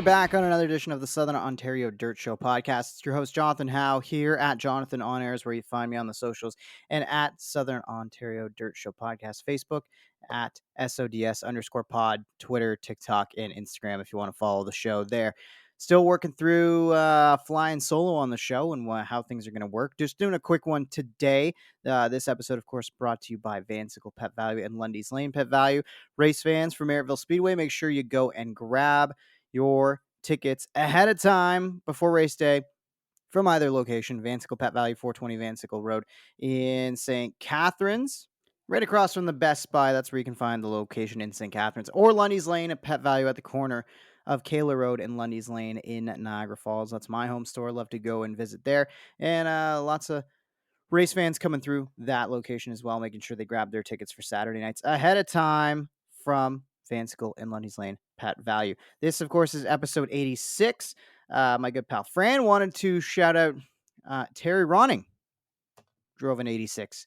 we're back on another edition of the Southern Ontario Dirt Show podcast. It's your host, Jonathon Howe, here at Jonathon On Air is where you find me on the socials, and at Southern Ontario Dirt Show podcast, Facebook, at SODS_pod, Twitter, TikTok, and Instagram if you want to follow the show there. Still working through flying solo on the show and how things are going to work. Just doing a quick one today. This episode, of course, brought to you by Vansicle Pet Value and Lundy's Lane Pet Value. Race fans for Merrittville Speedway, make sure you go and grab your tickets ahead of time before race day from either location. Vansicle Pet Value, 420 Vansicle Road in St. Catharines, right across from the Best Buy. That's where you can find the location in St. Catharines, or Lundy's Lane at Pet Value at the corner of Kayla Road and Lundy's Lane in Niagara Falls. That's my home store. Love to go and visit there. And lots of race fans coming through that location as well, making sure they grab their tickets for Saturday nights ahead of time from Vansicle and Lundy's Lane Pet Value. This, of course, is episode 86. My good pal Fran wanted to shout out Terry Ronning, drove an 86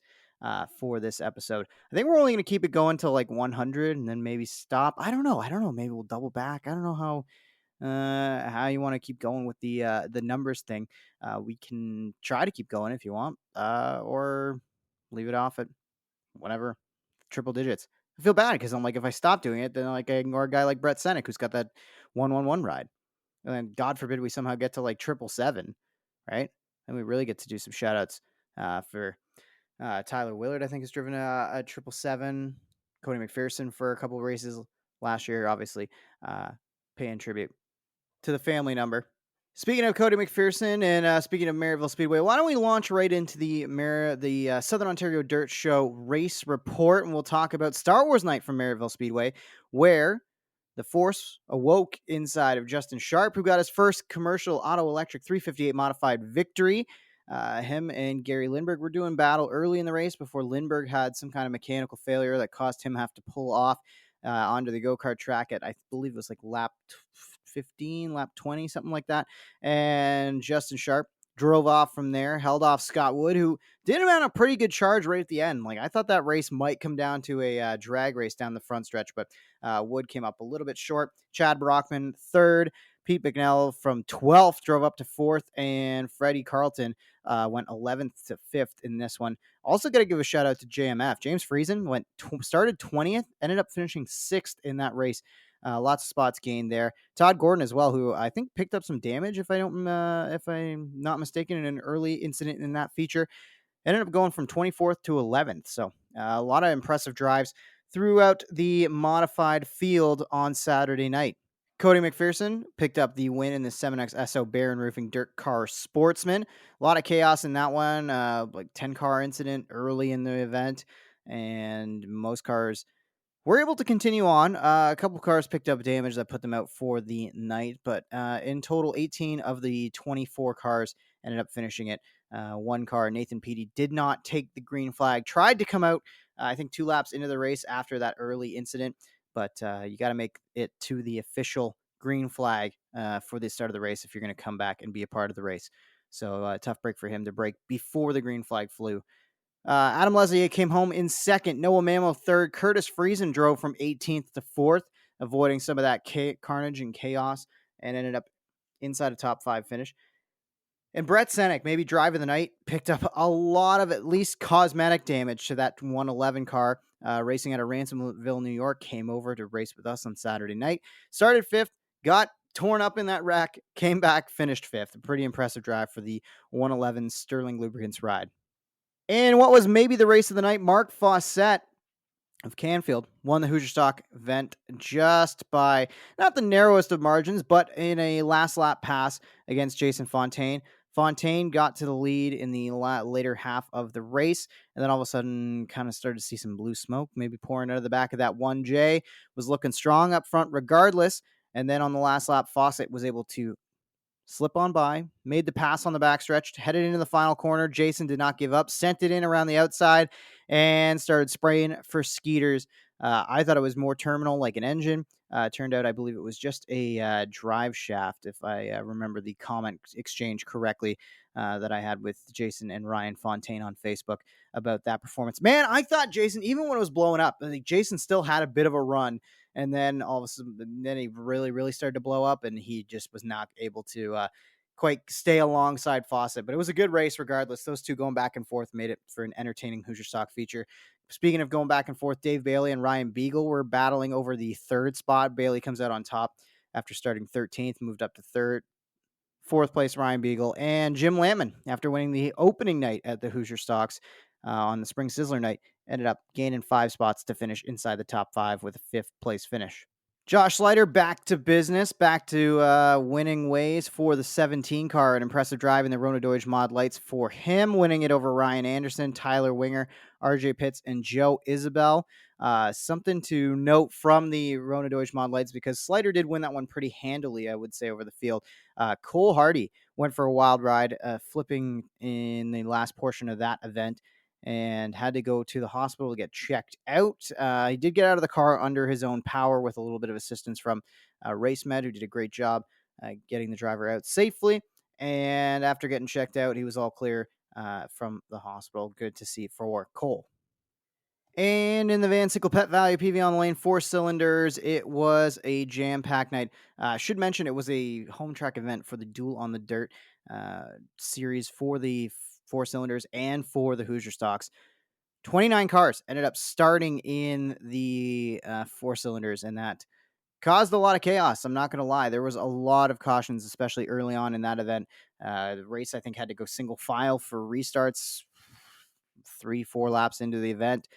for this episode. I think we're only going to keep it going till like 100 and then maybe stop. I don't know. Maybe we'll double back. I don't know how you want to keep going with the numbers thing. We can try to keep going if you want, or leave it off at whatever, triple digits. I feel bad because I'm like, if I stop doing it, then like I ignore a guy like Brett Senek who's got that 111 ride, and then God forbid we somehow get to like 777, right? And we really get to do some shout outs for Tyler Willard. I think has driven a 777. Cody McPherson for a couple of races last year, obviously paying tribute to the family number. Speaking of Cody McPherson and speaking of Merrittville Speedway, why don't we launch right into the Southern Ontario Dirt Show race report, and we'll talk about Star Wars Night from Merrittville Speedway, where the force awoke inside of Justin Sharp, who got his first commercial auto electric 358 modified victory. Him and Gary Lindbergh were doing battle early in the race before Lindbergh had some kind of mechanical failure that caused him to have to pull off onto the go-kart track at, I believe it was like lap 15, lap 20, something like that. And Justin Sharp drove off from there, held off Scott Wood, who did mount a pretty good charge right at the end. Like, I thought that race might come down to a drag race down the front stretch, but Wood came up a little bit short. Chad Brockman, third. Pete McNell from 12th drove up to 4th, and Freddie Carlton went 11th to 5th in this one. Also got to give a shout out to JMF. James Friesen started 20th, ended up finishing 6th in that race. Lots of spots gained there. Todd Gordon as well, who I think picked up some damage, if I'm not mistaken, in an early incident in that feature. Ended up going from 24th to 11th. So a lot of impressive drives throughout the modified field on Saturday night. Cody McPherson picked up the win in the 7X SO Baron Roofing Dirt Car Sportsman. A lot of chaos in that one, like 10-car incident early in the event, and most cars were able to continue on. A couple cars picked up damage that put them out for the night, but in total, 18 of the 24 cars ended up finishing it. One car, Nathan Peaty, did not take the green flag, tried to come out, I think 2 laps into the race after that early incident, but you got to make it to the official green flag for the start of the race if you're going to come back and be a part of the race. So tough break for him to break before the green flag flew. Adam Leslier came home in second. Noah Mamo third. Curtis Friesen drove from 18th to 4th, avoiding some of that carnage and chaos, and ended up inside a top 5 finish. And Brett Senek, maybe drive of the night, picked up a lot of at least cosmetic damage to that 111 car racing out of Ransomville, New York, came over to race with us on Saturday night. Started 5th, got torn up in that wreck, came back, finished 5th. A pretty impressive drive for the 111 Sterling Lubricants ride. And what was maybe the race of the night, Mark Fawcett of Canfield won the Hoosier Stock event just by not the narrowest of margins, but in a last lap pass against Jason Fontaine. Fontaine got to the lead in the later half of the race, and then all of a sudden kind of started to see some blue smoke, maybe pouring out of the back of that 1J. Was looking strong up front regardless, and then on the last lap, Fawcett was able to slip on by, made the pass on the backstretch, headed into the final corner. Jason did not give up, sent it in around the outside, and started spraying for Skeeters. I thought it was more terminal, like an engine. Turned out, I believe it was just a drive shaft, if I remember the comment exchange correctly that I had with Jason and Ryan Fontaine on Facebook about that performance. Man, I thought Jason, even when it was blowing up, I think Jason still had a bit of a run And then all of a sudden, then he really, really started to blow up, and he just was not able to quite stay alongside Fawcett. But it was a good race regardless. Those two going back and forth made it for an entertaining Hoosier Stock feature. Speaking of going back and forth, Dave Bailey and Ryan Beagle were battling over the third spot. Bailey comes out on top after starting 13th, moved up to third. Fourth place, Ryan Beagle, and Jim Lampman, after winning the opening night at the Hoosier Stocks on the Spring Sizzler night, ended up gaining 5 spots to finish inside the top 5 with a 5th place finish. Josh Slider back to business, back to winning ways for the 17 car. An impressive drive in the Rona Deutsch Mod Lights for him, winning it over Ryan Anderson, Tyler Winger, RJ Pitts, and Joe Isabel. Something to note from the Rona Deutsch Mod Lights, because Slider did win that one pretty handily, I would say, over the field. Cole Hardy went for a wild ride, flipping in the last portion of that event, and had to go to the hospital to get checked out. He did get out of the car under his own power with a little bit of assistance from RaceMed, who did a great job getting the driver out safely. And after getting checked out, he was all clear from the hospital. Good to see for Cole. And in the Van Sickle Pet Value PV on the Lane 4 cylinders, it was a jam-packed night. Should mention it was a home track event for the Duel on the Dirt series for the 4 cylinders and for the Hoosier Stocks. 29 cars ended up starting in the 4 cylinders, and that caused a lot of chaos. I'm not going to lie. There was a lot of cautions, especially early on in that event. The race, I think, had to go single file for restarts 3-4 laps into the event.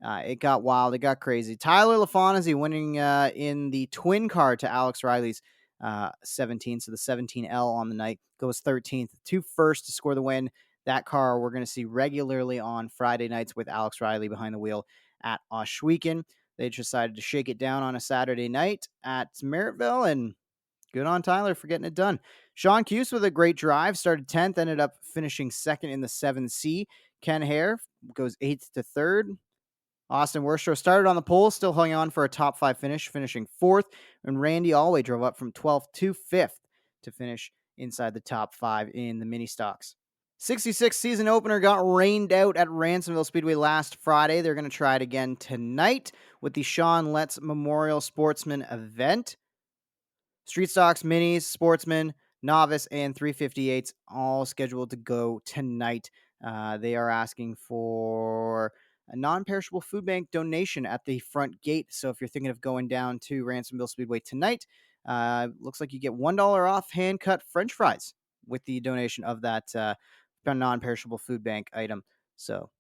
It got wild. It got crazy. Tyler LaFontaine winning in the twin car to Alex Riley's 17. So the 17L on the night goes 13th. 2 first to score the win. That car we're going to see regularly on Friday nights with Alex Riley behind the wheel at Oshweeken. They decided to shake it down on a Saturday night at Merrittville, and good on Tyler for getting it done. Sean Cuse with a great drive, started 10th, ended up finishing second in the 7C. Ken Hare goes 8th to 3rd. Austin Worstrow started on the pole, still hung on for a top 5 finish, finishing 4th. And Randy Alway drove up from 12th to 5th to finish inside the top 5 in the mini stocks. 66 season opener got rained out at Ransomville Speedway last Friday. They're going to try it again tonight with the Sean Letts Memorial Sportsman event. Street stocks, minis, sportsman, novice, and 358s all scheduled to go tonight. They are asking for a non-perishable food bank donation at the front gate. So if you're thinking of going down to Ransomville Speedway tonight, looks like you get $1 off hand-cut French fries with the donation of that non-perishable food bank item. So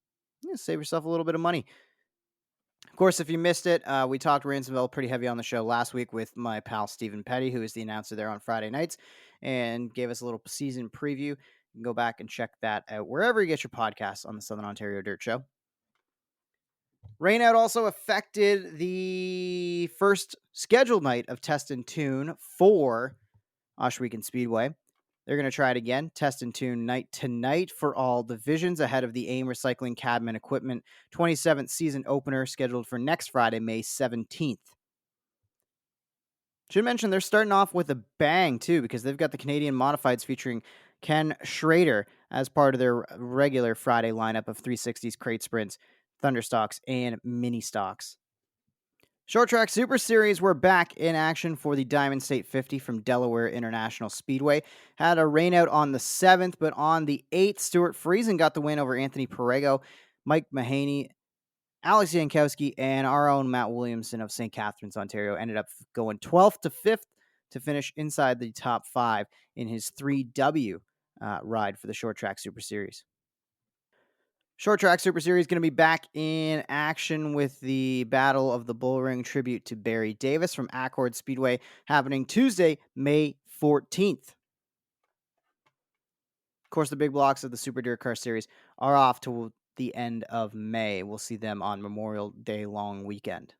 save yourself a little bit of money. Of course, if you missed it, we talked Ransomville pretty heavy on the show last week with my pal Stephen Petty, who is the announcer there on Friday nights, and gave us a little season preview. You can go back and check that out wherever you get your podcasts on the Southern Ontario Dirt Show. Rainout also affected the first scheduled night of Test and Tune for Oshweeken Speedway. They're going to try it again, Test and Tune night tonight for all divisions ahead of the AIM Recycling Cadman Equipment 27th season opener scheduled for next Friday, May 17th. Should mention they're starting off with a bang, too, because they've got the Canadian Modifieds featuring Ken Schrader as part of their regular Friday lineup of 360s, crate sprints, thunderstocks, and mini stocks. Short Track Super Series were back in action for the Diamond State 50 from Delaware International Speedway. Had a rainout on the 7th, but on the 8th, Stuart Friesen got the win over Anthony Perego, Mike Mahaney, Alex Jankowski, and our own Matt Williamson of St. Catharines, Ontario ended up going 12th to 5th to finish inside the top 5 in his 3W ride for the Short Track Super Series. Short Track Super Series going to be back in action with the Battle of the Bullring tribute to Barry Davis from Accord Speedway happening Tuesday, May 14th. Of course, the big blocks of the Super Dirt Car Series are off to the end of May. We'll see them on Memorial Day long weekend.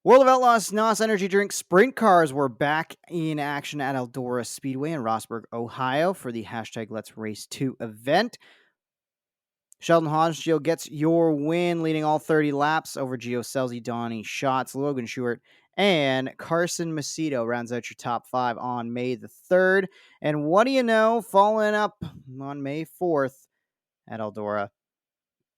World of Outlaws NOS Energy Drink Sprint Cars were back in action at Eldora Speedway in Rossburg, Ohio for the hashtag Let's Race 2 event. Sheldon Hodgeo gets your win, leading all 30 laps over Gio Selzy, Donnie Schatz, Logan Stewart, and Carson Macedo rounds out your top 5 on May the 3rd. And what do you know, following up on May 4th at Eldora,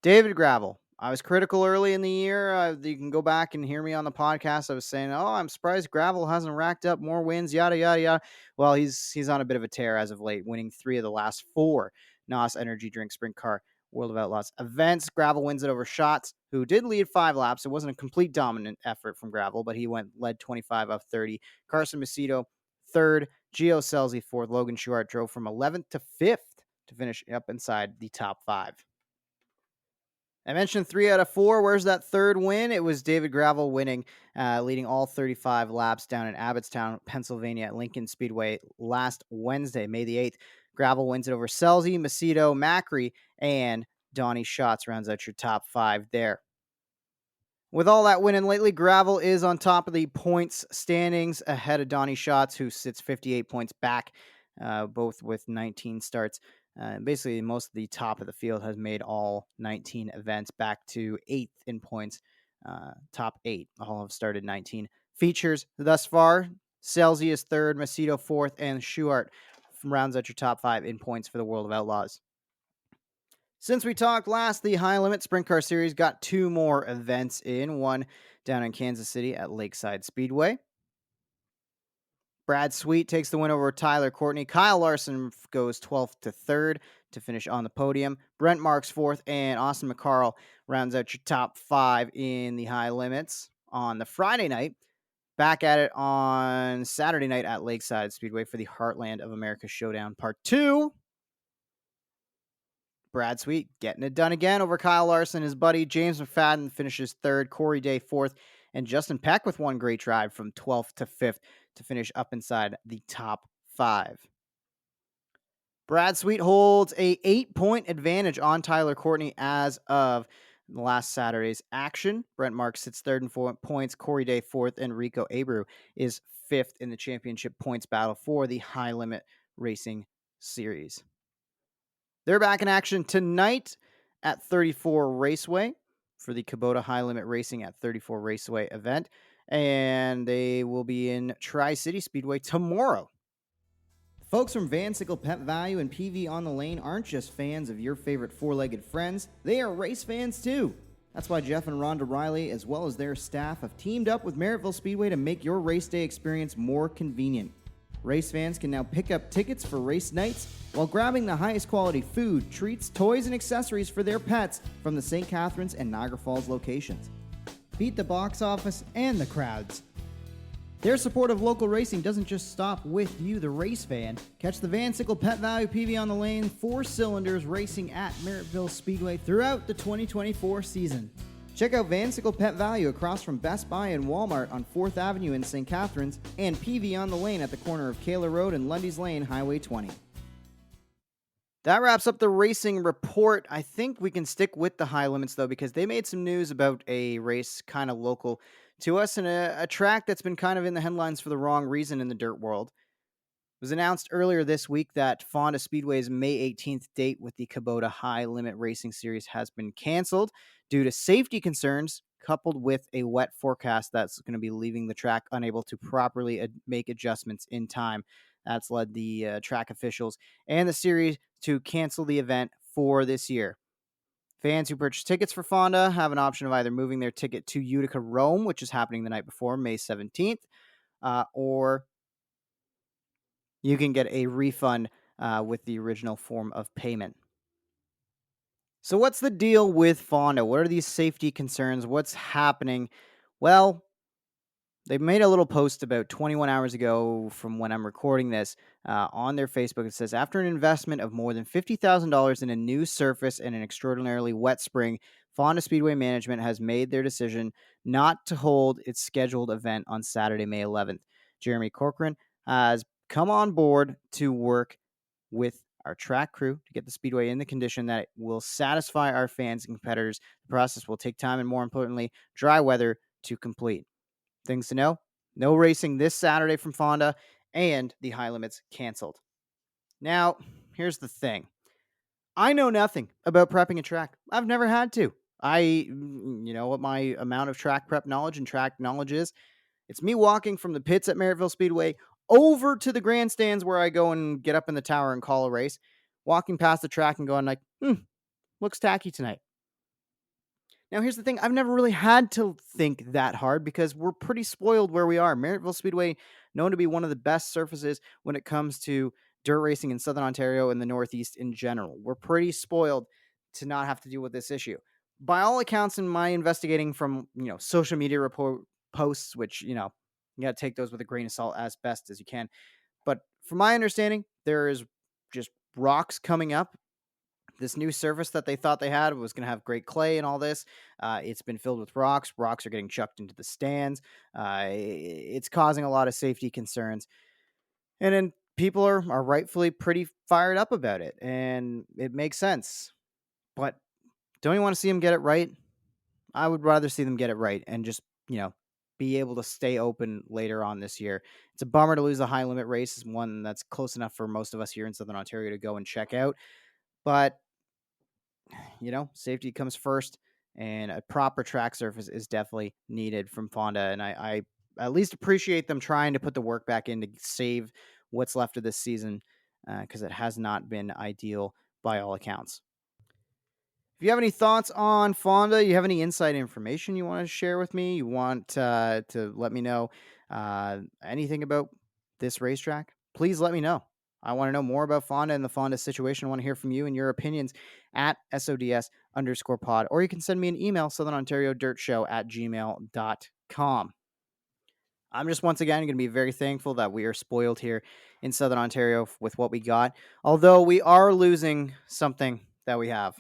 David Gravel I was critical early in the year. You can go back and hear me on the podcast. I was saying, "Oh, I'm surprised gravel hasn't racked up more wins." Yada yada yada. Well, he's on a bit of a tear as of late, winning 3 of the last 4 NOS Energy Drink Sprint Car World of Outlaws events. Gravel wins it over Schatz, who did lead 5 laps. It wasn't a complete dominant effort from Gravel, but he led 25 of 30. Carson Macedo third, Gio Scelzi fourth. Logan Schuart drove from 11th to 5th to finish up inside the top 5. I mentioned 3 out of 4. Where's that third win? It was David Gravel winning, leading all 35 laps down in Abbottstown, Pennsylvania at Lincoln Speedway last Wednesday, May the 8th. Gravel wins it over Scelzi, Macedo, Macri, and Donnie Schatz rounds out your top 5 there. With all that winning lately, Gravel is on top of the points standings ahead of Donnie Schatz, who sits 58 points back, both with 19 starts. Basically, most of the top of the field has made all 19 events back to 8th in points. Top 8 all have started 19 features thus far. Scelzi is 3rd, Macedo 4th, and Schuart rounds out your top 5 in points for the World of Outlaws. Since we talked last, the High Limit Sprint Car Series got 2 more events in, one down in Kansas City at Lakeside Speedway. Brad Sweet takes the win over Tyler Courtney. Kyle Larson goes 12th to 3rd to finish on the podium. Brent Marks 4th, and Austin McCarl rounds out your top 5 in the High Limits. On the Friday night, back at it on Saturday night at Lakeside Speedway for the Heartland of America Showdown Part 2. Brad Sweet getting it done again over Kyle Larson. His buddy James McFadden finishes 3rd, Corey Day 4th, and Justin Peck with one great drive from 12th to 5th to finish up inside the top 5. Brad Sweet holds a 8-point advantage on Tyler Courtney as of last Saturday's action. Brent Marks sits 3rd in 4 points, Corey Day 4th, and Rico Abreu is 5th in the championship points battle for the High Limit Racing Series. They're back in action tonight at 34 Raceway for the Kubota High Limit Racing at 34 Raceway event. And they will be in Tri-City Speedway tomorrow. The folks from Van Sickle Pet Value and PV on the Lane aren't just fans of your favorite four-legged friends, they are race fans too. That's why Jeff and Rhonda Riley, as well as their staff, have teamed up with Merrittville Speedway to make your race day experience more convenient. Race fans can now pick up tickets for race nights while grabbing the highest quality food, treats, toys, and accessories for their pets from the St. Catharines and Niagara Falls locations. Beat the box office and the crowds. Their support of local racing doesn't just stop with you, the race fan. Catch the Van Sickle Pet Value PV on the Lane 4 cylinders racing at Merrittville Speedway throughout the 2024 season. Check out Van Sickle Pet Value across from Best Buy and Walmart on 4th Avenue in St. Catharines, and PV on the Lane at the corner of Kayla Road and Lundy's Lane, Highway 20. That wraps up the racing report. I think we can stick with the High Limits, though, because they made some news about a race kind of local to us and a track that's been kind of in the headlines for the wrong reason in the dirt world. It was announced earlier this week that Fonda Speedway's May 18th date with the Kubota High Limit Racing Series has been canceled due to safety concerns, coupled with a wet forecast that's going to be leaving the track unable to properly make adjustments in time. That's led the track officials and the series to cancel the event for this year. Fans who purchase tickets for Fonda have an option of either moving their ticket to Utica Rome, which is happening the night before, May 17th, or you can get a refund with the original form of payment. So what's the deal with Fonda? What are these safety concerns? What's happening? Well, they made a little post about 21 hours ago from when I'm recording this on their Facebook. It says, after an investment of more than $50,000 in a new surface and an extraordinarily wet spring, Fonda Speedway management has made their decision not to hold its scheduled event on Saturday, May 11th. Jeremy Corcoran has come on board to work with our track crew to get the speedway in the condition that it will satisfy our fans and competitors. The process will take time and, more importantly, dry weather to complete. Things to know: no racing this Saturday from Fonda, and the High Limits canceled. Now, here's the thing. I know nothing about prepping a track. I've never had to. You know what my amount of track prep knowledge and track knowledge is? It's me walking from the pits at Merrittville Speedway over to the grandstands where I go and get up in the tower and call a race, walking past the track and going like, looks tacky tonight. Now, here's the thing. I've never really had to think that hard because we're pretty spoiled where we are. Merrittville Speedway, known to be one of the best surfaces when it comes to dirt racing in Southern Ontario and the Northeast in general. We're pretty spoiled to not have to deal with this issue. By all accounts, in my investigating from social media report posts, which you got to take those with a grain of salt as best as you can. But from my understanding, there is just rocks coming up. This new surface that they thought they had was going to have great clay and all this. It's been filled with rocks. Rocks are getting chucked into the stands. It's causing a lot of safety concerns. And then people are rightfully pretty fired up about it. And it makes sense. But don't you want to see them get it right? I would rather see them get it right and just, be able to stay open later on this year. It's a bummer to lose the high limit race, is one that's close enough for most of us here in Southern Ontario to go and check out. But safety comes first, and a proper track surface is definitely needed from Fonda. And I at least appreciate them trying to put the work back in to save what's left of this season, because it has not been ideal by all accounts. If you have any thoughts on Fonda, you have any inside information you want to share with me, you want to let me know anything about this racetrack, please let me know. I want to know more about Fonda and the Fonda situation. I want to hear from you and your opinions at SODS_pod, or you can send me an email, southernontariodirtshow@gmail.com. I'm just once again going to be very thankful that we are spoiled here in Southern Ontario with what we got, although we are losing something that we have.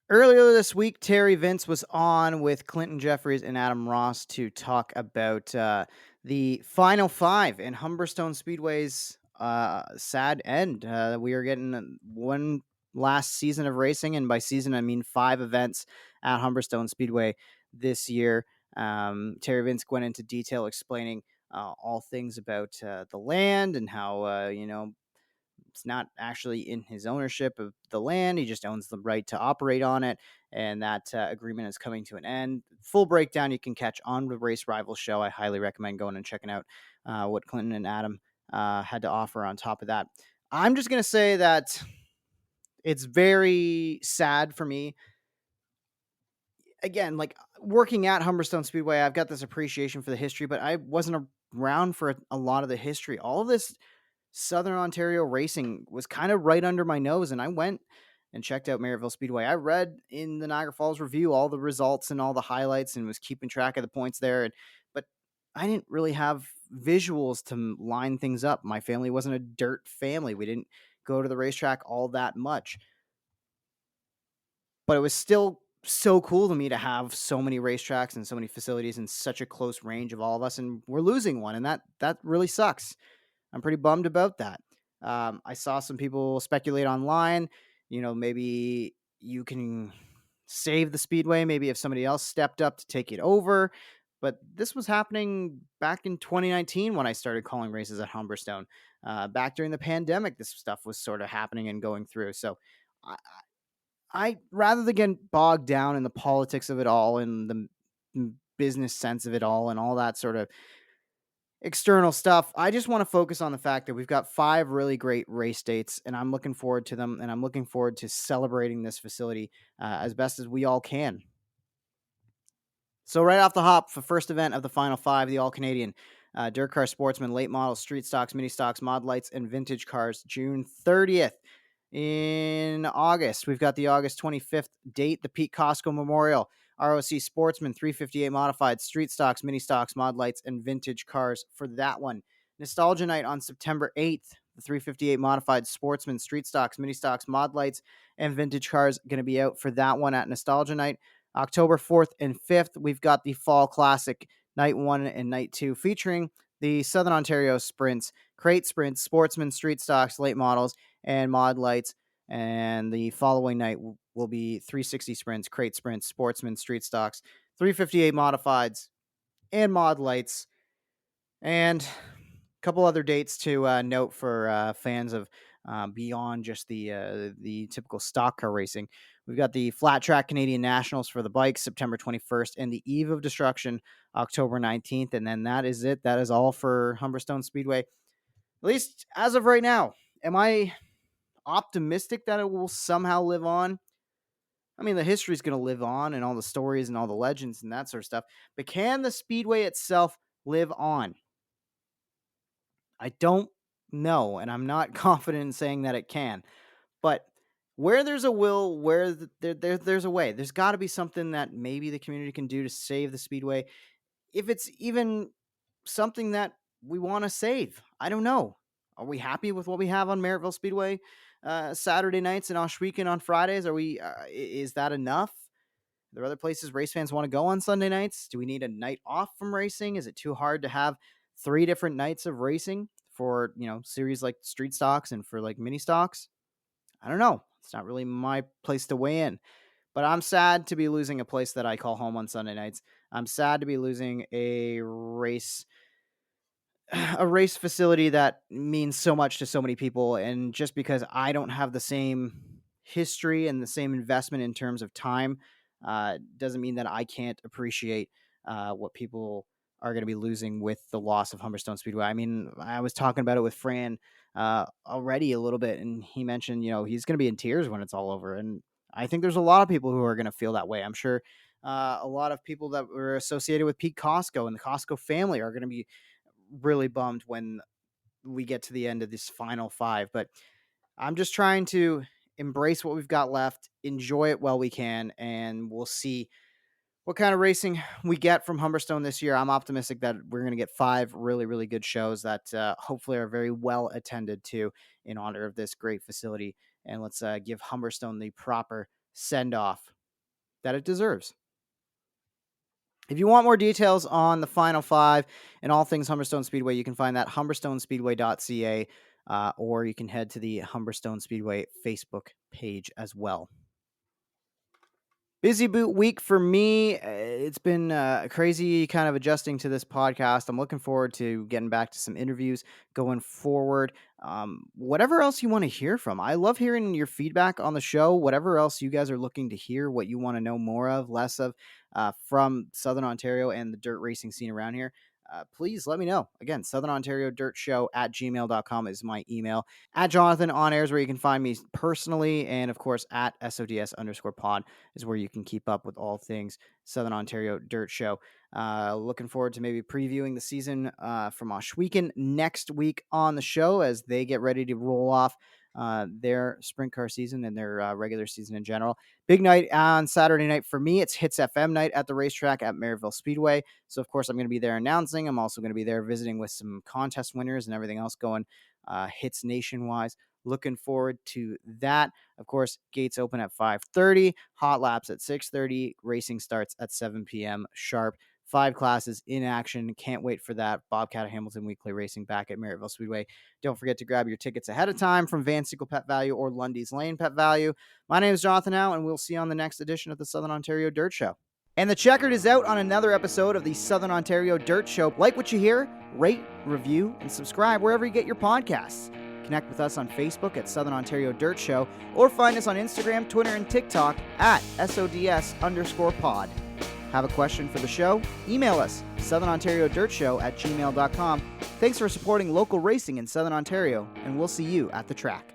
Earlier this week, Terry Vince was on with Clinton Jeffries and Adam Ross to talk about the Final Five in Humberstone Speedway's sad end. We are getting one last season of racing, and by season, I mean 5 events at Humberstone Speedway this year. Terry Vince went into detail explaining all things about the land and how, it's not actually in his ownership of the land. He just owns the right to operate on it. And that agreement is coming to an end. Full breakdown you can catch on the Race Rivals show. I highly recommend going and checking out what Clinton and Adam had to offer on top of that. I'm just going to say that it's very sad for me. Again, like working at Humberstone Speedway, I've got this appreciation for the history, but I wasn't around for a lot of the history. All of this Southern Ontario racing was kind of right under my nose, and I went and checked out Merrittville Speedway. I read in the Niagara Falls Review all the results and all the highlights and was keeping track of the points there. But I didn't really have visuals to line things up. My family wasn't a dirt family. We didn't go to the racetrack all that much. But it was still so cool to me to have so many racetracks and so many facilities in such a close range of all of us, and we're losing one, and that really sucks. I'm pretty bummed about that. I saw some people speculate online, maybe you can save the Speedway, maybe if somebody else stepped up to take it over. But this was happening back in 2019 when I started calling races at Humberstone. Back during the pandemic, this stuff was sort of happening and going through. So I rather than get bogged down in the politics of it all and the business sense of it all and all that sort of external stuff, I just want to focus on the fact that we've got 5 really great race dates, and I'm looking forward to them, and I'm looking forward to celebrating this facility as best as we all can. So right off the hop, the first event of the Final Five, the All-Canadian Dirt Car Sportsman, Late Models, Street Stocks, Mini Stocks, Mod Lights, and Vintage Cars, June 30th. In August, we've got the August 25th date, the Pete Costco Memorial, ROC Sportsman, 358 Modified, Street Stocks, Mini Stocks, Mod Lights, and Vintage Cars for that one. Nostalgia Night on September 8th, the 358 Modified, Sportsman, Street Stocks, Mini Stocks, Mod Lights, and Vintage Cars going to be out for that one at Nostalgia Night. October 4th and 5th, we've got the Fall Classic, Night 1 and Night 2, featuring the Southern Ontario Sprints, Crate Sprints, Sportsman, Street Stocks, Late Models, and Mod Lights. And the following night will be 360 Sprints, Crate Sprints, Sportsman, Street Stocks, 358 Modifieds, and Mod Lights. And a couple other dates to note for fans of beyond just the typical stock car racing. We've got the Flat Track Canadian Nationals for the bikes, September 21st, and the Eve of Destruction, October 19th. And then that is it. That is all for Humberstone Speedway, at least as of right now. Am I optimistic that it will somehow live on? I mean, the history is going to live on and all the stories and all the legends and that sort of stuff. But can the Speedway itself live on? I don't know, and I'm not confident in saying that it can. But where there's a will, there's a way. There's got to be something that maybe the community can do to save the Speedway. If it's even something that we want to save, I don't know. Are we happy with what we have on Merrittville Speedway Saturday nights and Oshweekend on Fridays? Are we? Is that enough? Are there other places race fans want to go on Sunday nights? Do we need a night off from racing? Is it too hard to have 3 different nights of racing for series like street stocks and for like mini stocks? I don't know. It's not really my place to weigh in. But I'm sad to be losing a place that I call home on Sunday nights. I'm sad to be losing a race facility that means so much to so many people. And just because I don't have the same history and the same investment in terms of time, doesn't mean that I can't appreciate what people are going to be losing with the loss of Humberstone Speedway. I mean, I was talking about it with Fran already a little bit, and he mentioned, he's going to be in tears when it's all over. And I think there's a lot of people who are going to feel that way. I'm sure a lot of people that were associated with Pete Costco and the Costco family are going to be really bummed when we get to the end of this final 5. But I'm just trying to embrace what we've got left, enjoy it while we can, and we'll see what kind of racing we get from Humberstone this year. I'm optimistic that we're going to get 5 really, really good shows that hopefully are very well attended to in honor of this great facility. And let's give Humberstone the proper send-off that it deserves. If you want more details on the Final 5 and all things Humberstone Speedway, you can find that humberstonespeedway.ca, or you can head to the Humberstone Speedway Facebook page as well. Busy boot week for me. It's been crazy kind of adjusting to this podcast. I'm looking forward to getting back to some interviews going forward. Whatever else you want to hear from. I love hearing your feedback on the show. Whatever else you guys are looking to hear, what you want to know more of, less of from Southern Ontario and the dirt racing scene around here. Please let me know. Again, Southern Ontario Dirt Show at gmail.com is my email. At Jonathon on air is where you can find me personally. And of course, at SODS_pod is where you can keep up with all things Southern Ontario Dirt Show. Looking forward to maybe previewing the season from Oshweekend next week on the show as they get ready to roll off their sprint car season and their regular season in general. Big night on Saturday night for me. It's Hits FM night at the racetrack at Merrittville Speedway. So, of course, I'm going to be there announcing. I'm also going to be there visiting with some contest winners and everything else going Hits Nation-wise. Looking forward to that. Of course, gates open at 5:30, hot laps at 6:30, racing starts at 7 p.m. sharp. 5 classes in action. Can't wait for that. Bobcat Hamilton Weekly Racing back at Merrittville Speedway. Don't forget to grab your tickets ahead of time from Van Sickle Pet Value or Lundy's Lane Pet Value. My name is Jonathon Howe, and we'll see you on the next edition of the Southern Ontario Dirt Show. And the checkered is out on another episode of the Southern Ontario Dirt Show. Like what you hear, rate, review, and subscribe wherever you get your podcasts. Connect with us on Facebook at Southern Ontario Dirt Show, or find us on Instagram, Twitter, and TikTok at SODS_pod. Have a question for the show? Email us, southernontariodirtshow@gmail.com. Thanks for supporting local racing in Southern Ontario, and we'll see you at the track.